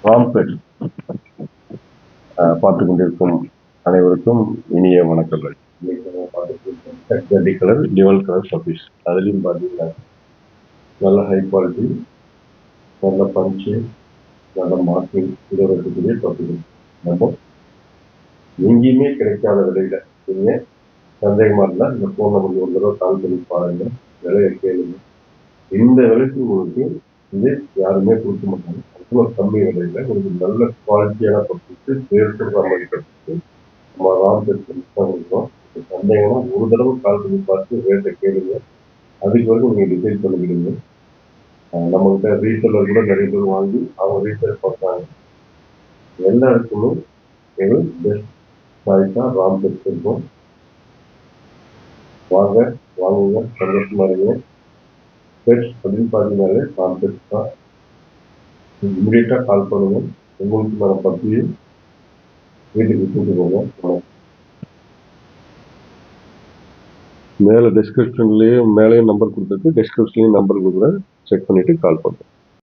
ராம்பெட் பார்த்து கொண்டிருக்கும் அனைவருக்கும் இனிய வணக்கங்கள். இன்னைக்கு நம்ம பார்த்துட்டு கலர் டிவல் கலர் பப்பீஸ், அதுலேயும் பார்த்தீங்கன்னா நல்ல ஹை குவாலிட்டி, நல்ல பஞ்சு, நல்ல மார்க்கிங் இதோட இருக்கக்கூடிய பப்பீஸ் நம்ம எங்கேயுமே கிடைக்காத விலையில. நீங்கள் சந்தேகமாக இருந்தால் இந்த ஃபோன் நம்பருக்கு ஒரு தடவை கால் பண்ணி பாருங்க, விலையை கேளுங்க. இந்த விலைக்கு உங்களுக்கு இது யாருமே கொடுக்க மாட்டாங்க. அவ்வளோ கம்மி விலையில உங்களுக்கு நல்ல குவாலிட்டியான பப்பீஸு பேர் சொல்கிற மாதிரி பப்பீஸு நம்ம ராம்பெட் தான் இருக்கோம். சந்தேகம்னா ஒரு தடவை கால் பண்ணி பார்த்து ரேட்டை கேளுங்க. அதுக்கு வந்து நீங்கள் டிசைட் பண்ணிக்கிடுங்க. நம்மகிட்ட ரீசேலர் கூட நிறைய பேர் வாங்கி அவங்க ரீசேல் பண்ணுறாங்க. எல்லாருக்குமே இது பெஸ்ட் சாய்ஸாக ராம்பெட் இருக்கும். வாங்க, வாங்குங்க, சந்தோஷமா இருங்க. பெட்ஸ் அப்படின்னு பார்த்தீங்கன்னாலே ராம்பெட் தான். இமீடியட்டாக கால் பண்ணுங்க. உங்களுக்கு நான் பப்பியை வீட்டுக்கு கூட்டு போங்க. மேலே டிஸ்கிரிப்ஷன்லேயும் மேலேயும் நம்பர் கொடுத்துருக்கு, டிஸ்கிரிப்ஷன்லேயும் நம்பர் கொடுக்குறேன். செக் பண்ணிவிட்டு கால் பண்ணுங்க.